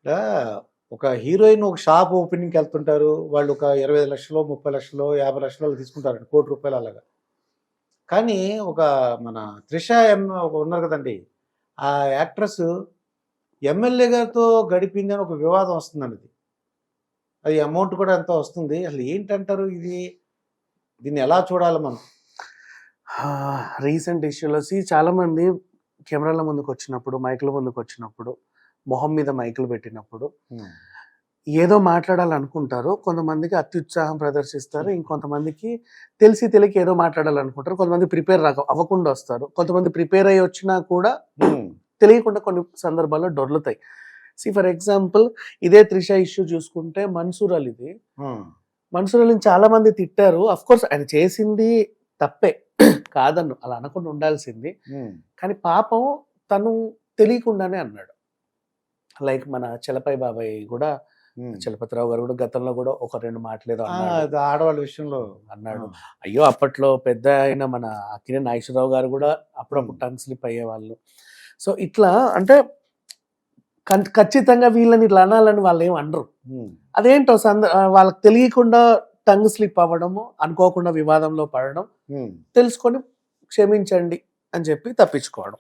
ఇలా ఒక హీరోయిన్ ఒక షాప్ ఓపెనింగ్‌కి వెళ్తుంటారు. వాళ్ళు ఒక 25,00,000 30,00,000 50,00,000 తీసుకుంటారండి. ₹1,00,00,000 అలాగా. కానీ ఒక మన 'త్రిష' ఒక ఉన్నారు కదండీ! ఆ యాక్ట్రెస్ ఎమ్మెల్యే గారితో గడిపిందని ఒక వివాదం వస్తుందండి ఇది. అది అమౌంట్ కూడా ఎంతో వస్తుంది. అసలు ఏంటంటారు ఇది? దీన్ని ఎలా చూడాలి మనం? రీసెంట్ ఇష్యూలో చాలా మంది కెమెరాల ముందుకొచ్చినప్పుడు, మైకుల ముందుకొచ్చినప్పుడు, మొహం మీద మైకులు పెట్టినప్పుడు ఏదో మాట్లాడాలనుకుంటారు. కొంతమందికి అత్యుత్సాహం ప్రదర్శిస్తారు. ఇంకొంతమందికి తెలిసి తెలియక ఏదో మాట్లాడాలనుకుంటారు. కొంతమంది ప్రిపేర్ అవ్వకుండా వస్తారు. కొంతమంది ప్రిపేర్ అయ్యి వచ్చినా కూడా తెలియకుండా కొన్ని సందర్భాల్లో డొర్లుతాయి. ఫర్ ఎగ్జాంపుల్ ఇదే 'త్రిష' ఇష్యూ చూసుకుంటే మన్సూర్ అలీది. మన్సూర్ అలీని చాలా మంది తిట్టారు. అఫ్ కోర్స్ ఆయన చేసింది తప్పే, కాదన్ను, అలా అనకుండా ఉండాల్సింది. కానీ పాపం తను తెలియకుండానే అన్నాడు. లైక్ మన చలపతి బాబాయ్ కూడా, చలపతిరావు గారు కూడా గతంలో కూడా ఒక 2 మాటలేదో అన్నాడు ఆడవాళ్ళ విషయంలో అన్నాడు. అయ్యో, అప్పట్లో పెద్ద అయిన మన అక్కినేని నాగేశ్వరరావు గారు కూడా అప్పుడప్పుడు టంగ్ స్లిప్ అయ్యేవాళ్ళు. సో ఇట్లా అంటే ఖచ్చితంగా వీళ్ళని ఇట్లా అనాలని వాళ్ళు ఏం అనరు. అదేంటో వాళ్ళకి తెలియకుండా టంగ్ స్లిప్ అవ్వడము, అనుకోకుండా వివాదంలో పడడం, తెలుసుకొని క్షమించండి అని చెప్పి తప్పించుకోవడం.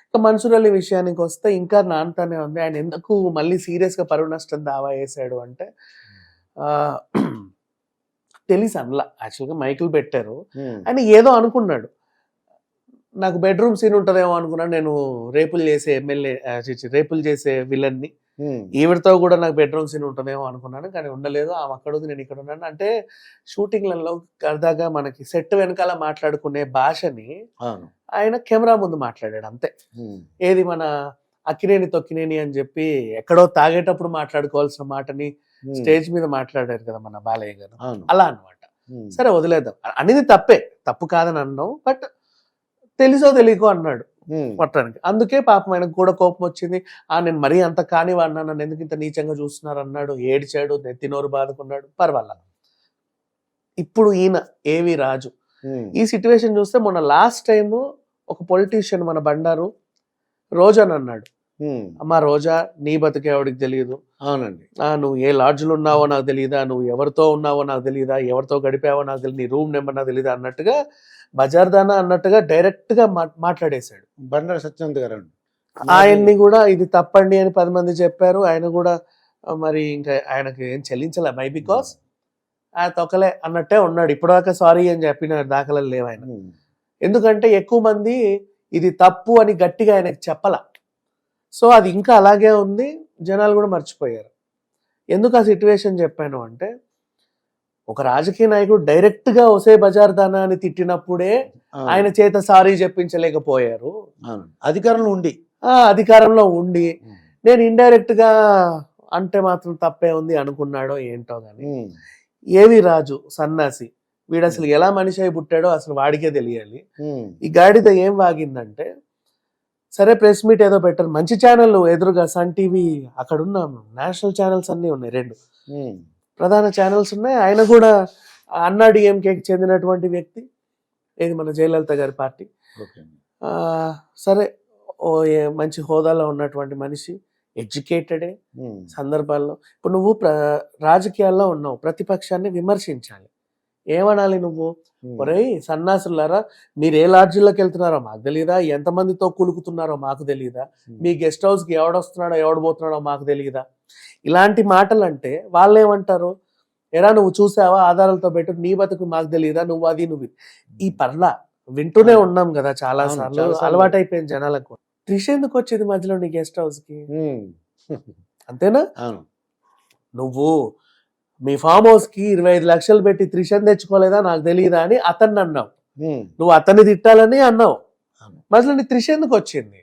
ఇక మన్సూర్ అలీ విషయానికి వస్తే ఇంకా నాన్తానే ఉంది. ఆయన ఎందుకు మళ్ళీ సీరియస్గా పరువు నష్టం దావా వేసాడు అంటే తెలిసి అనలా. యాక్చువల్గా మైకులు పెట్టారు, ఆయన ఏదో అనుకున్నాడు. నాకు బెడ్రూమ్ సీన్ ఉంటుందేమో అనుకున్నాను. నేను రేపులు చేసే విలన్ని, ఈవిడతో కూడా నాకు బెడ్రూమ్ సీన్ ఉంటుందేమో అనుకున్నాను, కానీ ఉండలేదు. ఆమె అక్కడ ఉంది, నేను ఇక్కడ ఉన్నాను అంటే షూటింగ్లలో సరదాగా మనకి సెట్ వెనకాల మాట్లాడుకునే భాషని ఆయన కెమెరా ముందు మాట్లాడాడు అంతే. ఏది మన అక్కినేని తొక్కినేని అని చెప్పి ఎక్కడో తాగేటప్పుడు మాట్లాడుకోవాల్సిన మాటని స్టేజ్ మీద మాట్లాడారు కదా మన బాలయ్య గారు, అలా అనమాట. సరే వదిలేద్దాం, అనేది తప్పే, తప్పు కాదని అన్నాం, బట్ తెలుసో తెలియకో అన్నాడు మొత్తానికి. అందుకే పాపం ఆయనకు కూడా కోపం వచ్చింది. నేను మరీ అంత కానివాడినా, నన్ను ఎందుకు ఇంత నీచంగా చూస్తున్నారు అన్నాడు, ఏడ్చాడు, నెత్తినోరు బాదుకున్నాడు, పర్వాలా. ఇప్పుడు ఈయన ఏవి రాజు ఈ సిచ్యువేషన్ చూస్తే మొన్న లాస్ట్ టైము ఒక పొలిటీషియన్ మన బండారు రోజాని అన్నాడు, అమ్మా రోజా, నీ బతికే ఆవిడికి తెలియదు. అవునండి. నువ్వు ఏ లాడ్జ్లో ఉన్నావో నాకు తెలియదా, నువ్వు ఎవరితో ఉన్నావో నాకు తెలియదా, ఎవరితో గడిపావో నాకు తెలియదు, నీ రూమ్ నెంబర్ నాకు తెలియదా అన్నట్టుగా, బజార్దానా అన్నట్టుగా డైరెక్ట్ గా మాట్లాడేశాడు బండారు సత్యనంద్ గారు. ఆయన్ని కూడా ఇది తప్పండి అని 10 మంది చెప్పారు. ఆయన కూడా మరి ఇంకా ఆయనకి ఏం చెల్లించలే, మై బికాస్ ఆ తొక్కలే అన్నట్టే ఉన్నాడు. ఇప్పటిదాకా సారీ అని చెప్పిన దాఖలు లేవు ఆయన. ఎందుకంటే ఎక్కువ మంది ఇది తప్పు అని గట్టిగా ఆయనకి చెప్పాల. సో అది ఇంకా అలాగే ఉంది, జనాలు కూడా మర్చిపోయారు. ఎందుకు ఆ సిచ్యువేషన్ చెప్పాను అంటే, ఒక రాజకీయ నాయకుడు డైరెక్ట్ గా ఒసే బజార్దానా అని తిట్టినప్పుడే ఆయన చేత సారీ చెప్పించలేకపోయారు. అధికారంలో ఉండి నేను ఇండైరెక్ట్ గా అంటే మాత్రం తప్పే ఉంది అనుకున్నాడో ఏంటో గాని. ఏవి రాజు సన్నాసి, వీడు అసలు ఎలా మనిషి అయి పుట్టాడో అసలు వాడికే తెలియాలి. ఈ గాడిద ఏం వాగిందంటే, సరే ప్రెస్ మీట్ ఏదో పెట్టారు, మంచి ఛానల్ ఎదురుగా సన్ టీవీ, అక్కడ ఉన్న నేషనల్ ఛానల్స్ అన్ని ఉన్నాయి, 2 ప్రధాన ఛానల్స్ ఉన్నాయి. ఆయన కూడా అన్నాడీఎంకేకి చెందినటువంటి వ్యక్తి, ఏది మన జయలలిత గారి పార్టీ. సరే మంచి హోదాలో ఉన్నటువంటి మనిషి, ఎడ్యుకేటెడే. సందర్భాల్లో ఇప్పుడు నువ్వు రాజకీయాల్లో ఉన్నావు, ప్రతిపక్షాన్ని విమర్శించాలి. ఏమనాలి నువ్వు? ఒరేయ్ సన్నాసులారా, మీరు ఏ లాడ్జీలోకి వెళ్తున్నారో మాకు తెలియదా, ఎంతమందితో కులుకుతున్నారో మాకు తెలియదా, మీ గెస్ట్ హౌస్కి ఎవడొస్తున్నాడో ఎవడబోతున్నాడో మాకు తెలియదా, ఇలాంటి మాటలు అంటే వాళ్ళు ఏమంటారు, ఎరా నువ్వు చూసావా, ఆధారాలతో పెట్టు, నీ బతుకు మాకు తెలియదా, నువ్వు అది నువ్వు ఈ పర్లా వింటూనే ఉన్నాం కదా చాలా సార్లు, అలవాటైపోయింది జనాలకు. త్రిష ఎందుకు వచ్చేది మధ్యలో నీ గెస్ట్ హౌస్ కి? అంతేనా? నువ్వు మీ ఫామ్ హౌస్ కి 25 లక్షలు పెట్టి త్రిషని తెచ్చుకోలేదా నాకు తెలియదా అని అతన్ని అన్నావు. నువ్వు అతన్ని తిట్టాలని అన్నావు, మధ్యలో నీ త్రిష ఎందుకు వచ్చింది?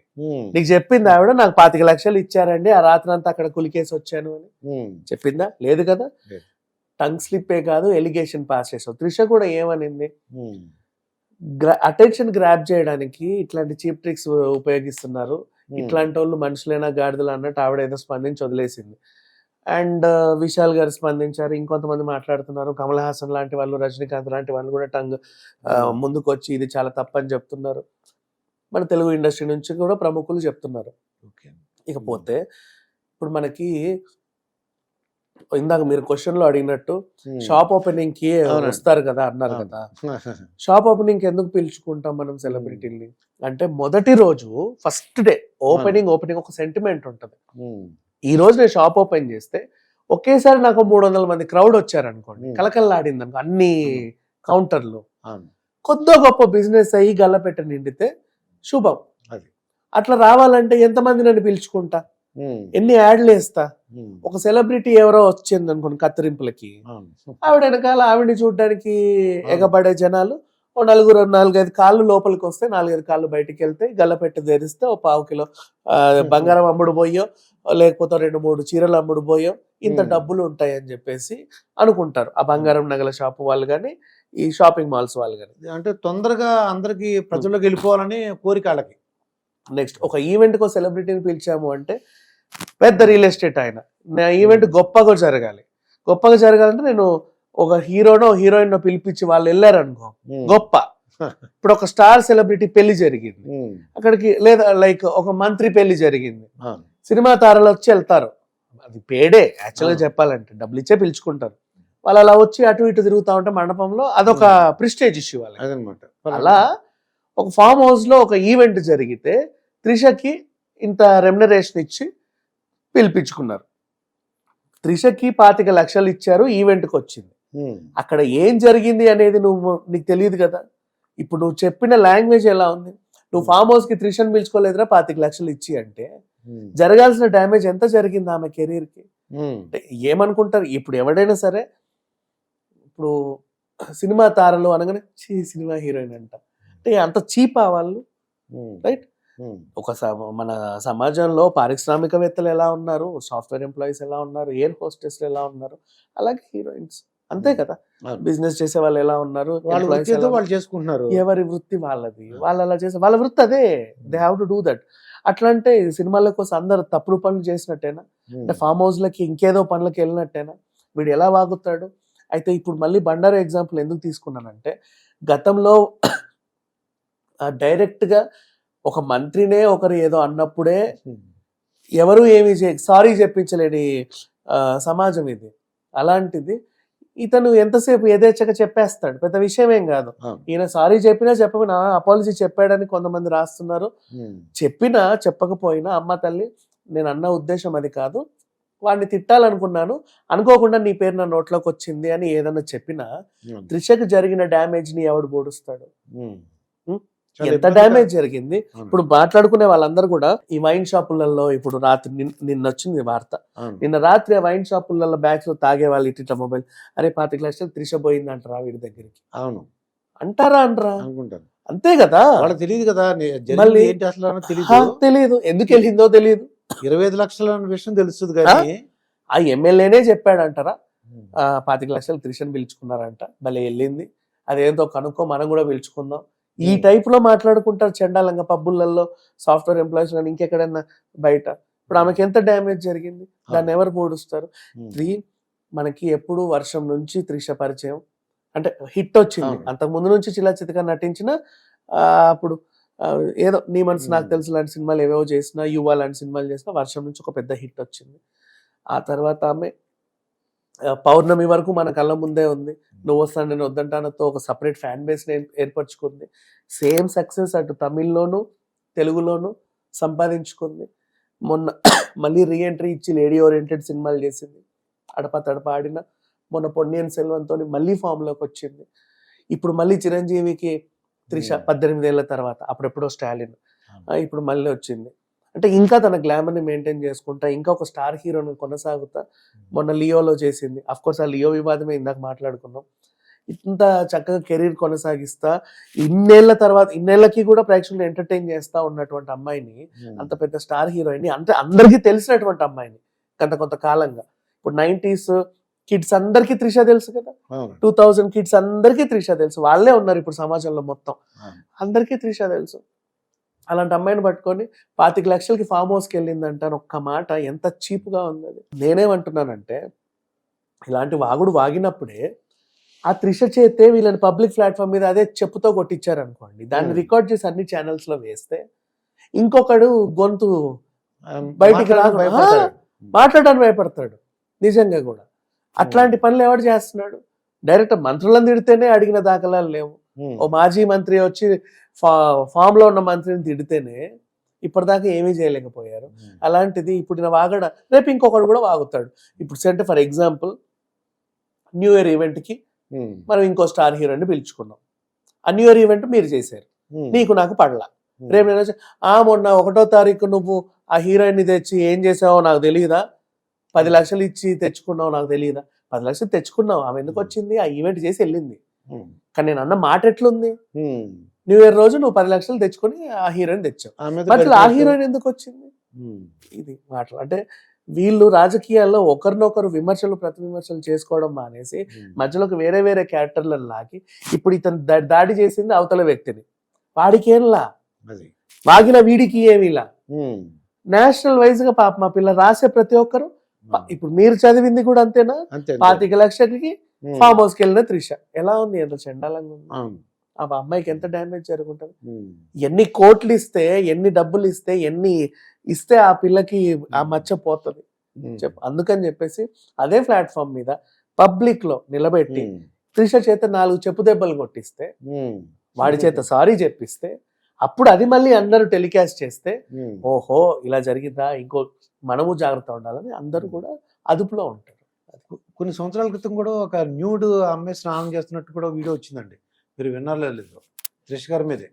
నీకు చెప్పింది ఆవిడ, నాకు 25 లక్షలు ఇచ్చారండి, ఆ రాత్రి అంతా అక్కడ కులికేసి వచ్చాను అని చెప్పిందా? లేదు కదా. టంగ్ స్లిప్పే కాదు, ఎలిగేషన్ పాస్ చేసావు. త్రిష కూడా ఏమనింది, అటెన్షన్ గ్రాప్ చేయడానికి ఇట్లాంటి చీప్ ట్రిక్స్ ఉపయోగిస్తున్నారు, ఇట్లాంటి వాళ్ళు మనుషులైనా గాడిదలు అన్నట్టు ఆవిడ ఏదో స్పందించి వదిలేసింది. అండ్ విశాల్ గారు స్పందించారు, ఇంకొంతమంది మాట్లాడుతున్నారు, కమల్ హాసన్ లాంటి వాళ్ళు, రజనీకాంత్ లాంటి వాళ్ళు కూడా ముందుకు వచ్చి ఇది చాలా తప్పని చెప్తున్నారు. మన తెలుగు ఇండస్ట్రీ నుంచి కూడా ప్రముఖులు చెప్తున్నారు. ఇకపోతే ఇప్పుడు మనకి ఇందాక మీరు క్వశ్చన్ లో అడిగినట్టు ఉమ్. షాప్ ఓపెనింగ్ కి అవునండి. వస్తారు కదా అన్నారు అవును. కదా. షాప్ ఓపెనింగ్ కి ఎందుకు పిలుచుకుంటాం మనం సెలబ్రిటీని అంటే మొదటి రోజు ఫస్ట్ డే ఓపెనింగ్ ఒక సెంటిమెంట్ ఉంటది. ఉమ్. ఈ రోజు నేను షాప్ ఓపెన్ చేస్తే ఒకేసారి నాకు 300 మంది క్రౌడ్ వచ్చారనుకోండి, Hmm. కలకల్లాడింది అనుకో అన్ని కౌంటర్లు, అవును. కొద్దో గొప్ప బిజినెస్ అయ్యి గల్లపెట్ట నిండితే శుభం. అది. అట్లా రావాలంటే ఎంతమంది నన్ను పిలుచుకుంటా, ఉమ్. ఎన్ని యాడ్లు వేస్తా. ఉమ్. ఒక సెలబ్రిటీ ఎవరో వచ్చింది అనుకోండి కత్తిరింపులకి, అవును. ఆవిడ వెనకాల ఆవిడని చూడడానికి అవును. ఎగబడే జనాలు ఓ 4-5 కాళ్ళు లోపలికి వస్తే 4-5 కాళ్ళు బయటికి వెళ్తే గల్లపెట్ట తెరిస్తే ఓ 1/2 కిలో బంగారం అమ్ముడు పోయో లేకపోతే 2-3 చీరలు అమ్ముడు పోయో ఇంత డబ్బులు ఉంటాయని చెప్పేసి అనుకుంటారు ఆ బంగారం నగల షాపు వాళ్ళు కానీ ఈ షాపింగ్ మాల్స్ వాళ్ళు కానీ. అంటే తొందరగా అందరికి ప్రజల్లోకి వెళ్ళిపోవాలని కోరిక వాళ్ళకి. నెక్స్ట్ ఒక ఈవెంట్కి ఒక సెలబ్రిటీని పిలిచాము అంటే పెద్ద రియల్ ఎస్టేట్ ఆయన, నా ఈవెంట్ గొప్పగా జరగాలి. గొప్పగా జరగాలంటే నేను ఒక హీరోనో హీరోయిన్ పిలిపించి వాళ్ళు వెళ్ళారనుకో ఉమ్. గొప్ప. ఇప్పుడు ఒక స్టార్ సెలబ్రిటీ పెళ్లి జరిగింది ఉమ్. అక్కడికి, లేదా లైక్ ఒక మంత్రి పెళ్లి జరిగింది, అవును. సినిమా తారలు వచ్చి వెళ్తారు, అది పేడే యాక్చువల్గా అవును. చెప్పాలంటే డబ్బులు ఇచ్చే పిలుచుకుంటారు. వాళ్ళు అలా వచ్చి అటు ఇటు తిరుగుతా ఉంటే మండపంలో అదొక ప్రిస్టేజ్ ఇష్యూ వాళ్ళకి. అదనమాట. అలా ఒక ఫామ్ హౌస్ లో ఒక ఈవెంట్ జరిగితే త్రిషకి ఇంత రెమ్యునరేషన్ ఇచ్చి పిలిపించుకున్నారు. త్రిషకి 25 లక్షలు ఇచ్చారు, ఈవెంట్కి వచ్చింది. ఉమ్. అక్కడ ఏం జరిగింది అనేది నీకు తెలియదు కదా. ఇప్పుడు నువ్వు చెప్పిన లాంగ్వేజ్ ఎలా ఉంది, నువ్వు ఫామ్ హౌస్ కి త్రిషను పిలుచుకోలేదురా 25 లక్షలు ఇచ్చి అంటే ఉమ్. జరగాల్సిన డ్యామేజ్ ఎంత జరిగింది ఆమె కెరీర్ కి. ఉమ్. అంటే ఏమనుకుంటారు ఇప్పుడు ఎవడైనా సరే, ఇప్పుడు సినిమా తారలు అనగానే సినిమా హీరోయిన్ అంట అంటే అంత చీపా వాళ్ళు, ఉమ్. రైట్? ఉమ్. ఒక మన సమాజంలో పారిశ్రామికవేత్తలు ఎలా ఉన్నారు, సాఫ్ట్వేర్ ఎంప్లాయీస్ ఎలా ఉన్నారు, ఎయిర్ హోస్టెస్లు ఎలా ఉన్నారు, అలాగే హీరోయిన్స్ అంతే కదా. అవును. బిజినెస్ చేసే వాళ్ళు ఎలా ఉన్నారు, వాళ్ళ employees వృత్తి ఏదో ఎలా వాళ్ళు చేసుకుంటున్నారు. ఎవరి వృత్తి వాళ్ళది, వాళ్ళు అలా చేసే వాళ్ళ వృత్తి అదే, they have to do that. అట్లా అంటే సినిమాల కోసం అందరు తప్పుడు పనులు చేసినట్టేనా, ఉమ్. అంటే ఫామ్ హౌస్ లకి ఇంకేదో పనులకి వెళ్ళినట్టేనా, వీడు ఎలా వాగుతాడు? అయితే ఇప్పుడు మళ్ళీ బండారా ఎగ్జాంపుల్ ఎందుకు తీసుకున్నానంటే గతంలో డైరెక్ట్ గా ఒక మంత్రినే ఒకరు ఏదో అన్నప్పుడే ఉమ్. ఎవరు ఏమి సారీ చెప్పించలేని సమాజం ఇది. అలాంటిది ఇతను ఎంతసేపు యథేచ్ఛగా చెప్పేస్తాడు, పెద్ద విషయం ఏం కాదు. అవును. ఈయన సారీ చెప్పినా చెప్పకపోయినా అపాలజీ చెప్పాడని కొంతమంది రాస్తున్నారు. ఉమ్. చెప్పినా చెప్పకపోయినా అమ్మ తల్లి నేను అన్న ఉద్దేశం అది కాదు, వాడిని తిట్టాలనుకున్నాను, అనుకోకుండా నీ పేరు నా నోట్లోకి వచ్చింది అని ఏదన్నా చెప్పినా ఉమ్. త్రిషకు జరిగిన డ్యామేజ్ ని ఎవడు పోడుస్తాడు? ఉమ్. ఉమ్. చాలా ఎంత ఇబ్బందికరం. డ్యామేజ్ జరిగింది. అవును. ఇప్పుడు మాట్లాడుకునే వాళ్ళందరూ కూడా ఈ వైన్ షాపులలో ఇప్పుడు రాత్రి నిన్న వచ్చింది వార్త, అవును. నిన్న రాత్రి ఆ వైన్ షాపులలో బ్యాగ్స్ లో తాగే వాళ్ళు ఇట్లా మొబైల్, అరే 25 లక్షలు త్రిష పోయింది అంటారా వీడి దగ్గరికి, అవును అంటారా అనరా? అనుకుంటాను. అంతే కదా. వాళ్ళకి తెలియదు కదా జరిగింది మళ్ళీ ఏంటి అసలు అని తెలియదు. తెలియదు, ఎందుకు వెళ్ళిందో తెలియదు. 25 లక్షలు అన్న విషయం తెలుస్తుంది కానీ ఆ ఎమ్మెల్యేనే చెప్పాడంటారా 25 లక్షలు త్రిషను పిలుచుకున్నారంట, భలే వెళ్ళింది, అదేంతో కనుక్కో మనం కూడా పిలుచుకుందాం. ఈ టైప్ లో మాట్లాడుకుంటారు చండాలంగా పబ్బులలో, సాఫ్ట్వేర్ ఎంప్లాయీస్ కానీ ఇంకెక్కడైనా బయట. ఇప్పుడు ఆమెకి ఎంత డ్యామేజ్ జరిగింది, దాన్ని ఎవరు పోడుస్తారు? మనకి ఎప్పుడు వర్షం నుంచి త్రిష పరిచయం అంటే హిట్ వచ్చింది, అంతకు ముందు నుంచి చిలా చితగా నటించిన అప్పుడు ఏదో నీ మనసు నాకు తెలుసు లాంటి సినిమాలు ఏవేవో చేసినా, యువ లాంటి సినిమాలు చేసినా, వర్షం నుంచి ఒక పెద్ద హిట్ వచ్చింది. ఆ తర్వాత ఆమె పౌర్ణమి వరకు మన కళ్ళ ముందే ఉంది, నువ్వు వస్తాను నేను వద్దంటానతో ఒక సపరేట్ ఫ్యాన్ బేస్ ఏర్పరచుకుంది. సేమ్ సక్సెస్ అటు తమిళ్లోను తెలుగులోను సంపాదించుకుంది. మొన్న మళ్ళీ రీఎంట్రీ ఇచ్చి లేడీ ఓరియంటెడ్ సినిమాలు చేసింది, అడప తడప ఆడిన. మొన్న పొన్నియిన్ సెల్వన్తో మళ్ళీ ఫామ్ లోకి వచ్చింది. ఇప్పుడు మళ్ళీ చిరంజీవికి త్రిష 18 ఏళ్ల తర్వాత, అప్పుడెప్పుడో స్టాలిన్, ఇప్పుడు మళ్ళీ వచ్చింది. అంటే ఇంకా తన గ్లామర్ ని మెయింటైన్ చేసుకుంటా ఇంకా ఒక స్టార్ హీరోని కొనసాగుతా. మొన్న లియోలో చేసింది, అఫ్ కోర్స్ ఆ లియో వివాదమే ఇందాక మాట్లాడుకున్నాం. ఇంత చక్కగా కెరీర్ కొనసాగిస్తా ఇన్నేళ్ల తర్వాత, ఇన్నేళ్లకి కూడా ప్రేక్షకులు ఎంటర్టైన్ చేస్తా ఉన్నటువంటి అమ్మాయిని, అంత పెద్ద స్టార్ హీరోయిన్, అంటే అందరికీ తెలిసినటువంటి అమ్మాయిని కొంతకాలంగా, ఇప్పుడు 90s కిడ్స్ అందరికీ త్రిష తెలుసు కదా, 2000 కిడ్స్ అందరికీ త్రిష తెలుసు, వాళ్ళే ఉన్నారు ఇప్పుడు సమాజంలో మొత్తం, అందరికీ త్రిష తెలుసు. అలాంటి అమ్మాయిని పట్టుకొని 25 లక్షలకి ఫామ్ హౌస్కి వెళ్ళిందంట ఒక్క మాట, ఎంత చీప్గా ఉంది అది. నేనేమంటున్నానంటే ఇలాంటి వాగుడు వాగినప్పుడే ఆ త్రిష చేతే వీళ్ళని పబ్లిక్ ప్లాట్ఫామ్ మీద అదే చెప్పుతో కొట్టించారు అనుకోండి, దాన్ని రికార్డ్ చేసి అన్ని ఛానల్స్ లో వేస్తే ఇంకొకడు గొంతు బయటికి రాదు. మాట్లాడడానికి భయపడతాడు నిజంగా కూడా. అట్లాంటి పనులు ఎవరు చేస్తున్నాడు? డైరెక్ట్ మంత్రులను తిడితేనే అడిగిన దాఖలాలు లేవు. ఓ మాజీ మంత్రి వచ్చి ఫామ్ లో ఉన్న మంత్రిని తిడితేనే ఇప్పటిదాకా ఏమీ చేయలేకపోయారు. అలాంటిది ఇప్పుడు వాగడ, రేపు ఇంకొకడు కూడా వాగుతాడు. ఇప్పుడు అంటే for example new year event కి మనం ఇంకో స్టార్ హీరోని పిలుచుకున్నాం. ఆ న్యూ ఇయర్ ఈవెంట్ మీరు చేశారు, నీకు నాకు పడలా. రేపు నేను మొన్న 1వ తారీఖు నువ్వు ఆ హీరోయిన్ తెచ్చి ఏం చేసావో నాకు తెలియదా, 10 లక్షలు ఇచ్చి తెచ్చుకున్నావు నాకు తెలియదా? 10 లక్షలు తెచ్చుకున్నావు, ఆమె ఎందుకు వచ్చింది? ఆ ఈవెంట్ చేసి వెళ్ళింది. కానీ నేను అన్న మాట ఎట్లుంది? న్యూ ఇయర్ రోజు నువ్వు 10 లక్షలు తెచ్చుకొని ఆ హీరోయిన్ తెచ్చావు, అసలు ఆ హీరోయిన్ ఎందుకు వచ్చింది? ఇది మాటలు. అంటే వీళ్ళు రాజకీయాల్లో ఒకరినొకరు విమర్శలు ప్రతి విమర్శలు చేసుకోవడం మానేసి మధ్యలోకి వేరే వేరే క్యారెక్టర్లను లాగి ఇప్పుడు ఇతను దాడి చేసింది అవతల వ్యక్తిని, వాడికి ఏంలా, వాగిన వీడికి ఏమిలా. నేషనల్ వైజ్ గా పాప మా పిల్ల రాసే ప్రతి ఒక్కరు ఇప్పుడు మీరు చదివింది కూడా అంతేనా? 25 లక్షలకి ఫామ్ హౌస్ కి వెళ్ళిన త్రిష ఎలా ఉంది? ఎంత చండాలంగా ఉంది. ఆ అమ్మాయికి ఎంత డ్యామేజ్ జరుగుతుంది. ఎన్ని కోట్లు ఇస్తే, ఎన్ని డబ్బులు ఇస్తే, ఎన్ని ఇస్తే ఆ పిల్లకి ఆ మచ్చ పోతుంది అందుకని చెప్పేసి అదే ప్లాట్ఫామ్ మీద పబ్లిక్ లో నిలబెట్టి త్రిష చేత 4 చెప్పు దెబ్బలు కొట్టిస్తే, వాడి చేత సారీ చెప్పిస్తే, అప్పుడు అది మళ్ళీ అందరూ టెలికాస్ట్ చేస్తే ఓహో ఇలా జరిగిందా, ఇంకో మనము జాగ్రత్త ఉండాలని అందరూ కూడా అదుపులో ఉంటారు. కొన్ని సంవత్సరాల క్రితం కూడా ఒక న్యూడ్ అమ్మాయి స్నానం చేస్తున్నట్టు కూడా వీడియో వచ్చిందండి, మీరు విన్నారో లేదో? త్రిష గారి మీదే,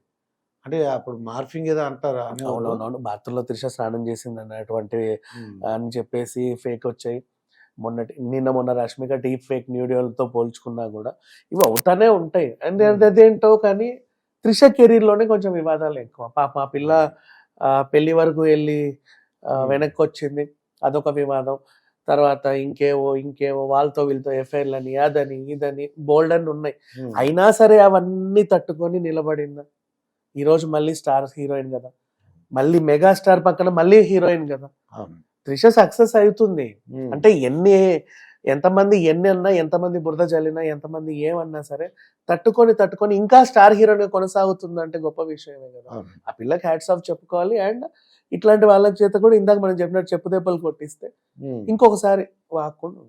అంటే అప్పుడు మార్ఫింగ్ ఏదో అంటారా? అవునవును, బాత్రూంలో త్రిష స్నానం చేసింది అన్నటువంటి అని చెప్పేసి ఫేక్ వచ్చాయి. మొన్న రష్మిక డీప్ ఫేక్ వీడియోలతో పోల్చుకున్నా కూడా ఇవి అవుతానే ఉంటాయి. అదేంటో కానీ త్రిష కెరీర్ లోనే కొంచెం వివాదాలు ఎక్కువ. పాప ఆ పిల్ల పెళ్లి వరకు వెళ్ళి వెనక్కి వచ్చింది, అదొక వివాదం. తర్వాత ఇంకేవో వాళ్ళతో వీళ్ళతో ఎఫ్ఐఆర్లని, అదని ఇదని బోల్డ్ అని ఉన్నాయి. అయినా సరే అవన్నీ తట్టుకొని నిలబడిందా. ఈరోజు మళ్ళీ స్టార్ హీరోయిన్ కదా, మళ్ళీ మెగా స్టార్ పక్కన మళ్ళీ హీరోయిన్ కదా. త్రిష సక్సెస్ అవుతుంది అంటే ఎంతమంది ఎన్ని అన్నా, ఎంతమంది బురద జల్లినా, ఎంతమంది ఏమన్నా సరే తట్టుకొని ఇంకా స్టార్ హీరోయిన్ కొనసాగుతుంది అంటే గొప్ప విషయమే కదా. ఆ పిల్లకి హ్యాట్స్ ఆఫ్ చెప్పుకోవాలి. అండ్ ఇట్లాంటి వాళ్ళ చేత కూడా ఇందాక మనం చెప్పినట్టు చెప్పు దెబ్బలు కొట్టిస్తే ఇంకొకసారి వాక్కుండా